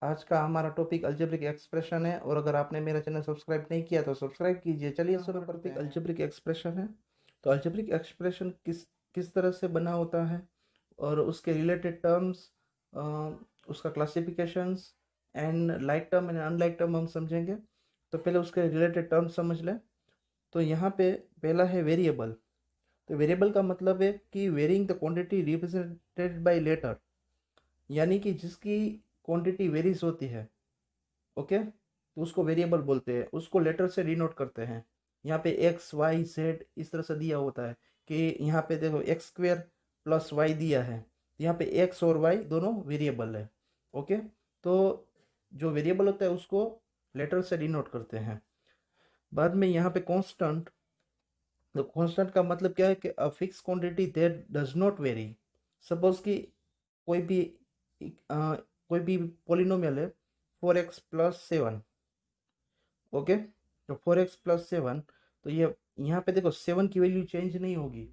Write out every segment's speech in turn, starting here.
आज का हमारा टॉपिक अलजेब्रिक एक्सप्रेशन है। और अगर आपने मेरा चैनल सब्सक्राइब नहीं किया तो सब्सक्राइब कीजिए। चलिए शुरू करते हैं। अलजेब्रिक एक्सप्रेशन है। तो अलजेब्रिक एक्सप्रेशन किस किस तरह से बना होता है और उसके रिलेटेड टर्म्स, उसका classifications and like term and unlike term हम समझेंगे। तो पहले उसके रिलेटेड टर्म समझ लें। तो यहाँ पे पहला है वेरिएबल। तो वेरिएबल का मतलब है कि varying the quantity represented by letter, यानी कि जिसकी क्वांटिटी वेरीज होती है। ओके, तो उसको वेरिएबल बोलते हैं, उसको लेटर से डिनोट करते हैं। यहाँ पे एक्स वाई जेड इस तरह से दिया होता है कि यहाँ पे देखो एक्स स्क्वेयर प्लस वाई दिया है, तो यहाँ पे एक्स और वाई दोनों वेरिएबल है। ओके, तो जो वेरिएबल होता है उसको लेटर से डिनोट करते हैं। बाद में यहाँ पे कांस्टेंट। तो कांस्टेंट का मतलब क्या है कि a fix quantity that does not very. Suppose कि कोई भी कोई भी पॉलिनोमियल है 4x+7। ओके, तो 4x+7, तो ये यहाँ पे देखो 7 की वैल्यू चेंज नहीं होगी।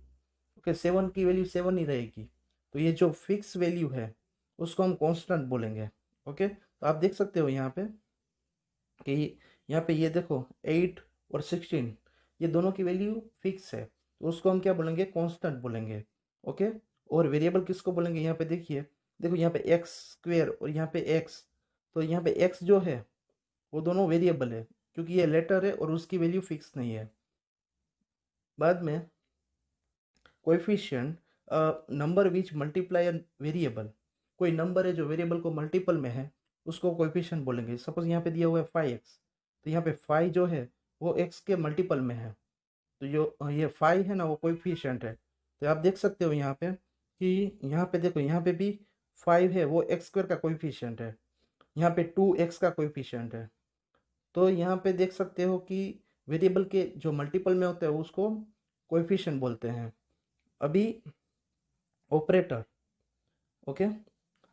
ओके, 7 की वैल्यू 7 ही रहेगी। तो ये जो फिक्स वैल्यू है उसको हम कांस्टेंट बोलेंगे। ओके, तो आप देख सकते हो यहाँ पे कि यहाँ पे ये देखो 8 और 16, ये दोनों की वैल्यू फिक्स है, तो उसको हम क्या बोलेंगे, कांस्टेंट बोलेंगे। ओके, और वेरिएबल किसको बोलेंगे, यहाँ पे देखिए, देखो यहाँ पे एक्स स्क्वेयर और यहाँ पे एक्स, तो यहाँ पे एक्स जो है वो दोनों वेरिएबल है क्योंकि ये लेटर है और उसकी वैल्यू फिक्स नहीं है। बाद में coefficient, number which multiply variable. कोई नंबर है जो वेरिएबल को मल्टीपल में है उसको कोएफिशिएंट बोलेंगे। सपोज यहाँ पे दिया हुआ है 5x, तो यहाँ पे 5 जो है वो x के मल्टीपल में है, तो जो ये 5 है ना वो कोएफिशिएंट है। तो आप देख सकते हो यहाँ पे कि यहाँ पे देखो, यहाँ पे भी 5 है, वो एक्स स्क्वायर का कोएफिशिएंट है। यहाँ पे 2x का कोएफिशिएंट है। तो यहाँ पे देख सकते हो कि वेरिएबल के जो मल्टीपल में होते हैं उसको कोएफिशिएंट बोलते हैं। अभी ऑपरेटर। ओके,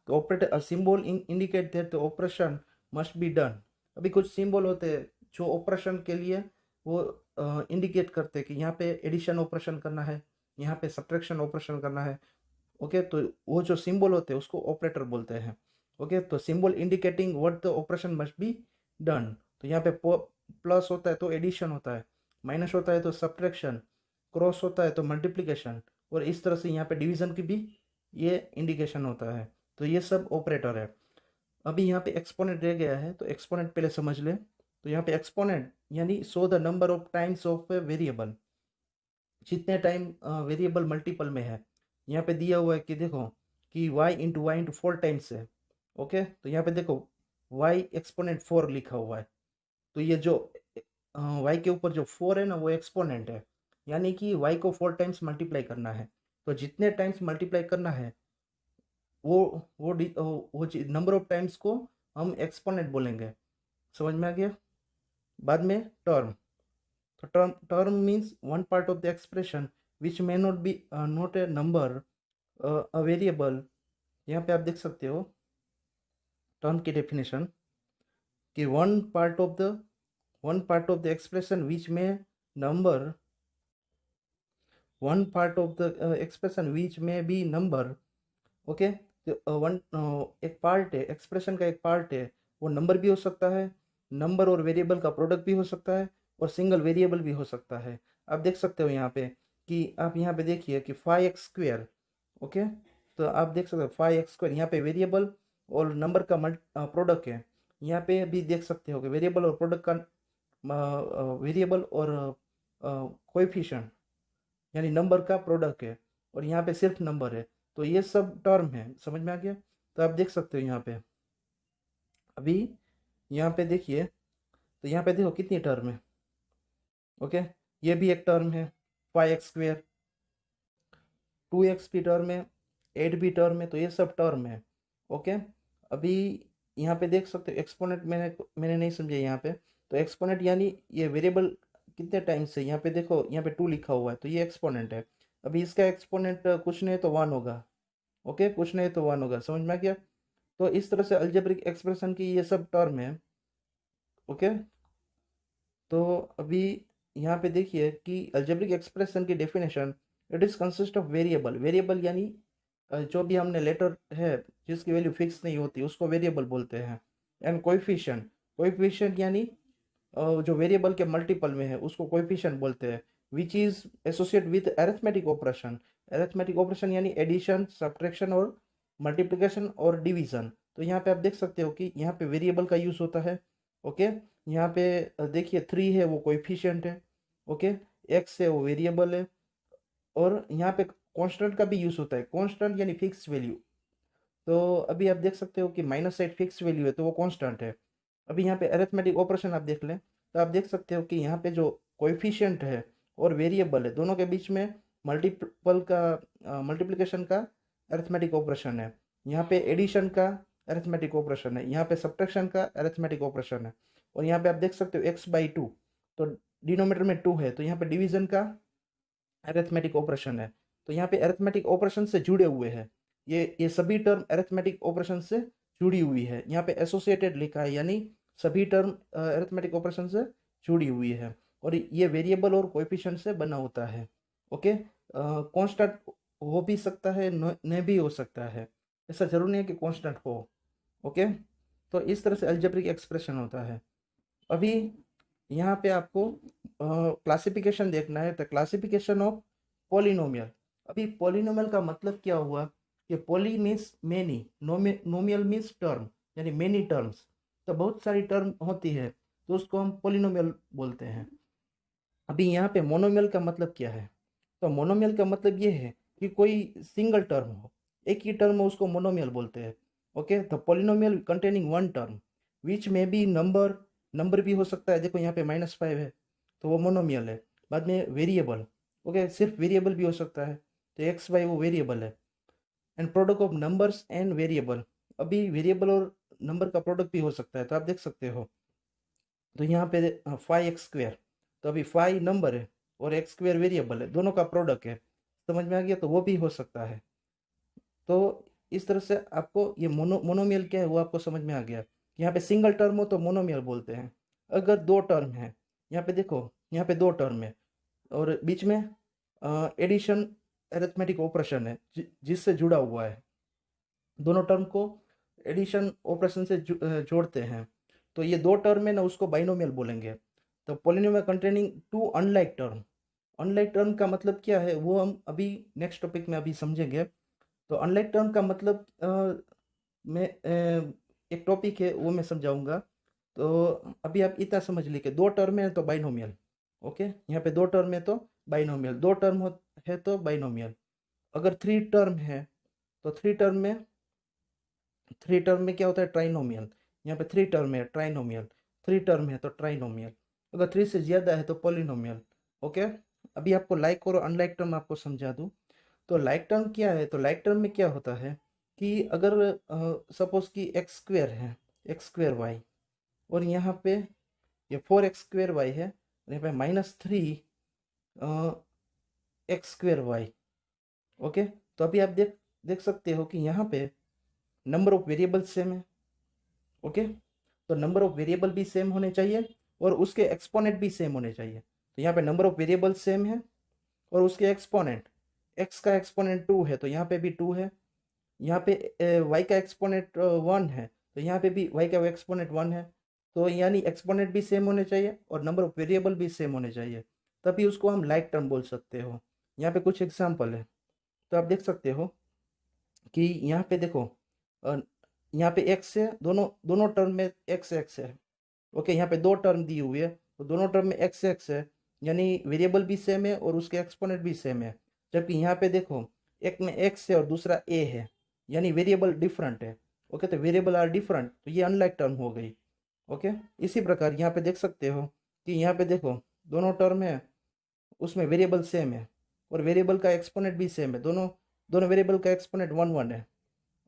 तो operator a symbol indicate that the operation must be done. अभी कुछ सिंबल होते हैं जो ऑपरेशन के लिए वो इंडिकेट करते हैं कि यहाँ पे एडिशन ऑपरेशन करना है, यहाँ पे सब्ट्रैक्शन ऑपरेशन करना है। ओके, तो वो जो सिंबल होते हैं उसको ऑपरेटर बोलते हैं। ओके, तो symbol indicating what the operation must be done. तो यहाँ पे प्लस होता है तो एडिशन होता है, माइनस होता है तो सब्ट्रैक्शन, क्रॉस होता है तो मल्टीप्लिकेशन, और इस तरह से यहाँ पे डिवीजन की भी ये इंडिकेशन होता है। तो ये सब ऑपरेटर है। अभी यहाँ पे एक्सपोनेंट रह गया है, तो एक्सपोनेंट पहले समझ ले। तो यहाँ पे एक्सपोनेंट यानी show the number of times of variable, जितने टाइम वेरिएबल मल्टीपल में है। यहाँ पे दिया हुआ है कि देखो कि y इंटू 4 टाइम्स है। ओके, तो यहाँ पे देखो y एक्सपोनेंट 4 लिखा हुआ है। तो ये जो y के ऊपर जो 4 है ना वो एक्सपोनेंट है, यानी कि y को 4 टाइम्स मल्टीप्लाई करना है। तो जितने टाइम्स मल्टीप्लाई करना है वो वो नंबर ऑफ टाइम्स को हम एक्सपोनेंट बोलेंगे। समझ में आ गया। बाद में टर्म। तो term means one part of the expression which may not be not a number, a variable. यहाँ पे आप देख सकते हो टर्म की डेफिनेशन कि one part of the expression which में number, one part of the expression which में बी नंबर। ओके, तो एक पार्ट है एक्सप्रेशन का, एक पार्ट है वो नंबर भी हो सकता है, नंबर और वेरिएबल का प्रोडक्ट भी हो सकता है, और सिंगल वेरिएबल भी हो सकता है। आप देख सकते हो यहाँ पे कि आप यहाँ पे देखिए कि 5x²। ओके, तो आप देख सकते हो 5x² यहाँ पे वेरिएबल और नंबर का प्रोडक्ट है। यहाँ पे भी देख सकते हो कि वेरिएबल और प्रोडक्ट का, वेरिएबल और कोएफिशिएंट यानी नंबर का प्रोडक्ट है, और यहाँ पे सिर्फ नंबर है। तो ये सब टर्म है। समझ में आ गया। तो आप देख सकते हो यहाँ पे, अभी यहाँ पे देखिए, तो यहाँ पे देखो कितनी टर्म है। ओके, ये भी एक टर्म है 5x², 2x भी टर्म है, 8 भी टर्म है, तो ये सब टर्म है। ओके, अभी यहाँ पे देख सकते हो एक्सपोनेंट, मैंने नहीं समझा यहाँ पे। तो एक्सपोनेंट यानी ये वेरिएबल कितने टाइम्स है, यहाँ पे देखो यहाँ पे 2 लिखा हुआ है, तो ये एक्सपोनेंट है। अभी इसका एक्सपोनेंट कुछ नहीं तो 1 होगा। ओके, कुछ नहीं तो 1 होगा। समझ में आ गया। तो इस तरह से अलजेब्रिक एक्सप्रेशन की ये सब टर्म है। ओके, तो अभी यहाँ पे देखिए कि अलजेब्रिक एक्सप्रेशन की definition, it is consist of variable. Variable यानी जो भी हमने लेटर है जिसकी वैल्यू फिक्स नहीं होती उसको वेरिएबल बोलते हैं। एंड कोएफिशिएंट, कोएफिशिएंट यानी जो वेरिएबल के मल्टीपल में है उसको कोएफिशिएंट बोलते हैं, which is associate with arithmetic operation. Arithmetic operation यानी एडिशन, सब्ट्रैक्शन और मल्टीप्लिकेशन और डिवीजन। तो यहाँ पे आप देख सकते हो कि यहाँ पे वेरिएबल का यूज़ होता है। ओके, यहाँ पे देखिए 3 है वो कोएफिशिएंट है। ओके, एक्स है वो वेरिएबल है, और यहाँ पे कांस्टेंट का भी यूज़ होता है, कांस्टेंट यानी फिक्स वैल्यू। तो अभी आप देख सकते हो कि माइनस साइड फिक्स वैल्यू है तो वो कांस्टेंट है। अभी यहाँ पे अरिथमेटिक ऑपरेशन आप देख लें तो आप देख सकते हो कि यहाँ पे जो कोएफिशिएंट है और वेरिएबल है दोनों के बीच में मल्टीपल का मल्टीप्लिकेशन का अरिथमेटिक ऑपरेशन है। यहाँ पे एडिशन का अरिथमेटिक ऑपरेशन है, यहाँ पे सब्ट्रैक्शन का अरिथमेटिक ऑपरेशन है, और यहाँ पे आप देख सकते हो x/2, तो डिनोमिनेटर में 2 है तो यहाँ पे डिवीजन का अरिथमेटिक ऑपरेशन है। तो यहाँ पे अरिथमेटिक ऑपरेशन से जुड़े हुए हैं, ये सभी टर्म अरिथमेटिक ऑपरेशन से जुड़ी हुई है। यहाँ पे एसोसिएटेड लिखा है यानी सभी टर्म अरिथमेटिक ऑपरेशन से जुड़ी हुई है, और ये वेरिएबल और कोएफिशिएंट से बना होता है। ओके, कांस्टेंट हो भी सकता है, न भी हो सकता है, ऐसा जरूरी नहीं है कि कांस्टेंट हो। ओके, तो इस तरह से अलजेब्रिक एक्सप्रेशन होता है। अभी यहाँ पे आपको क्लासिफिकेशन देखना है, तो क्लासिफिकेशन ऑफ पॉलिनोमियल। अभी पॉलिनोमियल का मतलब क्या हुआ कि poly means many, नोमियल means term यानी मेनी टर्म्स। तो बहुत सारी टर्म होती है तो उसको हम पॉलिनोमियल बोलते हैं। अभी यहाँ पे मोनोमियल का मतलब क्या है, तो मोनोमियल का मतलब ये है कि कोई सिंगल टर्म हो, एक ही टर्म हो, उसको मोनोमियल बोलते हैं। Okay, the polynomial containing one term which में बी नंबर, नंबर भी हो सकता है, देखो यहाँ पे -5 है तो वो मोनोमियल है। बाद में वेरिएबल, ओके, सिर्फ वेरिएबल भी हो सकता है तो x/y वो वेरिएबल है। And product of numbers and variable, अभी वेरिएबल और नंबर का प्रोडक्ट भी हो सकता है, तो आप देख सकते हो। तो यहाँ पे 5x², तो अभी 5 नंबर है और x² वेरिएबल है, दोनों का प्रोडक्ट है, समझ में आ गया, तो वो भी हो सकता है। तो इस तरह से आपको ये मोनोमियल क्या है वो आपको समझ में आ गया। यहाँ पे सिंगल टर्म हो तो मोनोमियल बोलते हैं। अगर दो टर्म है, यहाँ पे देखो, यहाँ पे दो टर्म है और बीच में एडिशन अरिथमेटिक ऑपरेशन है जिससे जुड़ा हुआ है, दोनों टर्म को एडिशन ऑपरेशन से जोड़ते हैं, तो ये दो टर्म है ना, उसको बाइनोमियल बोलेंगे। तो polynomial containing two unlike term, unlike term का मतलब क्या है वो हम अभी नेक्स्ट टॉपिक में अभी समझेंगे। तो अनलाइक टर्म का मतलब मैं एक टॉपिक है वो मैं समझाऊंगा। तो अभी आप इतना समझ लीजिए, दो टर्म है तो बाइनोमियल। ओके, यहाँ पे दो टर्म है तो बाइनोमियल, दो टर्म है तो बाइनोमियल। अगर थ्री टर्म है तो थ्री टर्म में क्या होता है, ट्राइनोमियल। यहाँ पे थ्री टर्म है ट्राइनोमियल, थ्री टर्म है तो ट्राइनोमियल, अगर थ्री से ज़्यादा है तो पॉलिनोमियल। ओके, अभी आपको लाइक और अनलाइक टर्म आपको समझा दूँ। तो लाइक टर्म क्या है, तो लाइक टर्म में क्या होता है कि अगर सपोज कि x² है, x²y, और यहाँ पे ये 4x² y है और यहाँ पे -3 x²y। ओके, तो अभी आप देख देख सकते हो कि यहाँ पे नंबर ऑफ वेरिएबल सेम है। ओके, तो नंबर ऑफ वेरिएबल भी सेम होने चाहिए और उसके एक्सपोनेंट भी सेम होने चाहिए। तो यहाँ पे नंबर ऑफ वेरिएबल सेम है और उसके एक्सपोनेंट, x का एक्सपोनेंट 2 है तो यहाँ पे भी 2 है, यहाँ पे y का एक्सपोनेंट 1 है तो यहाँ पे भी y का एक्सपोनेंट 1 है। तो यानी एक्सपोनेंट भी सेम होने चाहिए और नंबर ऑफ वेरिएबल भी सेम होने चाहिए, तभी उसको हम लाइक टर्म बोल सकते हो। यहाँ पे कुछ एग्जांपल है, तो आप देख सकते हो कि यहाँ पे देखो, अ, यहाँ पे x है, दोनों दोनों टर्म में x है। ओके, यहाँ पे दो टर्म दी हुई है तो दोनों टर्म में x है, यानी वेरिएबल भी सेम है और उसके एक्सपोनेंट भी सेम है। जबकि यहाँ पे देखो, एक में x है और दूसरा a है, यानी वेरिएबल डिफरेंट है। ओके, तो वेरिएबल आर डिफरेंट, तो ये अनलाइक टर्म हो गई। ओके, इसी प्रकार यहाँ पे देख सकते हो कि यहाँ पे देखो दोनों टर्म है, उसमें वेरिएबल सेम है और वेरिएबल का एक्सपोनेंट भी सेम है, दोनों दोनों वेरिएबल का एक्सपोनेंट 1 1 है।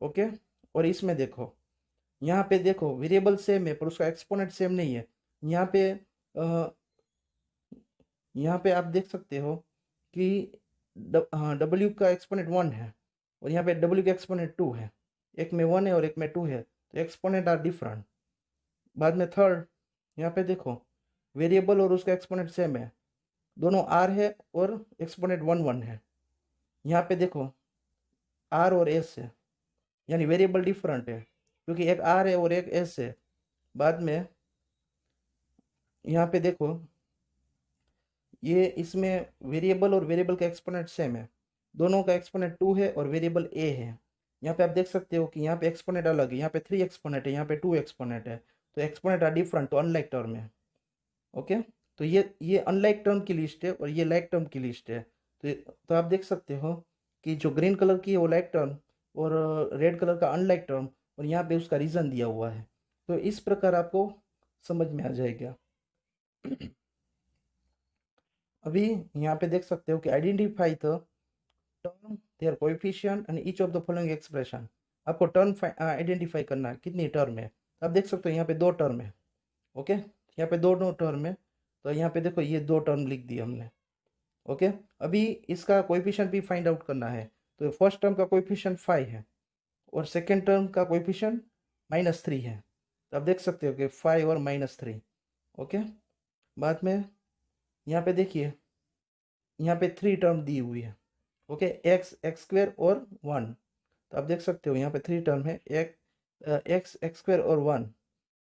ओके, और इसमें देखो, यहाँ पे देखो वेरिएबल सेम है पर उसका एक्सपोनेंट सेम नहीं है। यहाँ पे यहाँ पे आप देख सकते हो कि डब्ल्यू का एक्सपोनेंट 1 है और यहाँ पे डब्ल्यू का एक्सपोनेंट 2 है, एक में 1 है और एक में 2 है, तो एक्सपोनेंट आर डिफरेंट। बाद में थर्ड, यहाँ पे देखो वेरिएबल और उसका एक्सपोनेंट सेम है, दोनों आर है और एक्सपोनेंट 1 1 है। यहाँ पे देखो आर और एस है, यानी वेरिएबल डिफरेंट है क्योंकि एक आर है और एक एस है, बाद में यहाँ पे देखो, ये इसमें वेरिएबल और वेरिएबल का एक्सपोनेंट सेम है, दोनों का एक्सपोनेंट 2 है और वेरिएबल a है। यहाँ पे आप देख सकते हो कि यहाँ पे एक्सपोनेंट अलग है, यहाँ पे 3 एक्सपोनेंट है, यहाँ पे 2 एक्सपोनेंट है, तो एक्सपोनेंट आर डिफरेंट, तो अनलाइक टर्म है। ओके, तो ये अनलाइक टर्म की लिस्ट है और ये लाइक टर्म की लिस्ट है। तो आप देख सकते हो कि जो ग्रीन कलर की है वो लाइक टर्म और रेड कलर का अनलाइक टर्म, और यहाँ पे उसका रीज़न दिया हुआ है। तो इस प्रकार आपको समझ में आ जाएगा। अभी यहाँ पे देख सकते हो कि identify the term there coefficient and each of the following expression. आपको टर्म आइडेंटिफाई करना है, कितनी टर्म है। आप देख सकते हो यहाँ पे 2 टर्म है। ओके, यहाँ पे 2 टर्म है, तो यहाँ पे देखो ये 2 टर्म लिख दिए हमने। ओके, अभी इसका कोएफिशिएंट भी फाइंड आउट करना है। तो फर्स्ट टर्म का कोएफिशिएंट 5 है और सेकेंड टर्म का कोएफिशिएंट -3 है। तो आप देख सकते हो कि 5 और -3। ओके, बाद में यहाँ पे देखिए, यहाँ पे 3 टर्म दी हुई है। ओके, एक्स स्क्वायर और 1। तो आप देख सकते हो यहाँ पे 3 टर्म है, एक्स स्क्वायर और 1।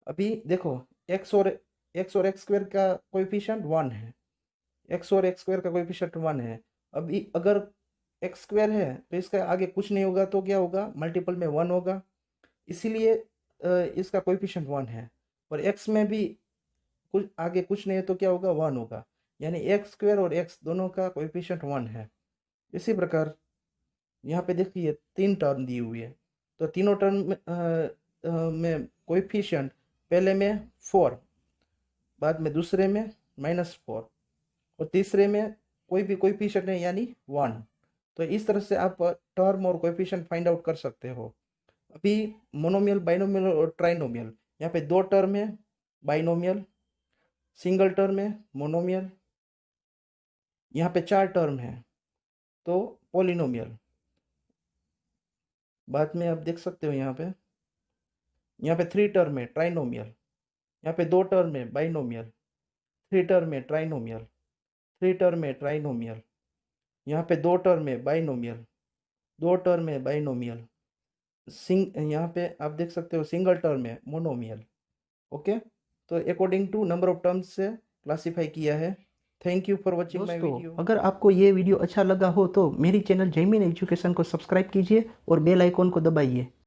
अभी देखो, एक्स और एक्स स्क्वायर का कोएफिशिएंट 1 है, एक्स और एक्स स्क्वायर का कोएफिशिएंट 1 है। अभी अगर एक्स स्क्वायर है तो इसका आगे कुछ नहीं होगा, तो क्या होगा, मल्टीपल में 1 होगा, इसीलिए इसका कोएफिशिएंट 1 है। और एक्स में भी कुछ आगे कुछ नहीं है तो क्या होगा, 1 होगा, यानी एक्स स्क्वायर और एक्स दोनों का कोएफिशिएंट 1 है। इसी प्रकार यहाँ पे देखिए 3 टर्म दी हुई है, तो तीनों टर्म में कोएफिशिएंट पहले में 4, बाद में दूसरे में -4 और तीसरे में कोई भी कोएफिशिएंट नहीं यानी 1। तो इस तरह से आप टर्म और कोएफिशिएंट फाइंड आउट कर सकते हो। अभी मोनोमियल, बाइनोमियल और ट्राइनोमियल, यहाँ पे 2 टर्म है बाइनोमियल, सिंगल टर्म है मोनोमियल, यहाँ पे 4 टर्म है तो पॉलिनोमियल। बाद में आप देख सकते हो यहाँ पे 3 टर्म है ट्राइनोमियल, यहाँ पे 2 टर्म है बाइनोमियल, 3 टर्म है ट्राइनोमियल, 3 टर्म है ट्राइनोमियल, यहाँ पे 2 टर्म है बाइनोमियल, 2 टर्म है बाइनोमियल, यहाँ पे आप देख सकते हो सिंगल टर्म है मोनोमियल। ओके, तो according to number of terms से क्लासिफाई किया है। Thank you for watching my video. अगर आपको ये वीडियो अच्छा लगा हो तो मेरी चैनल जैमिन एजुकेशन को सब्सक्राइब कीजिए और बेल आइकॉन को दबाइए।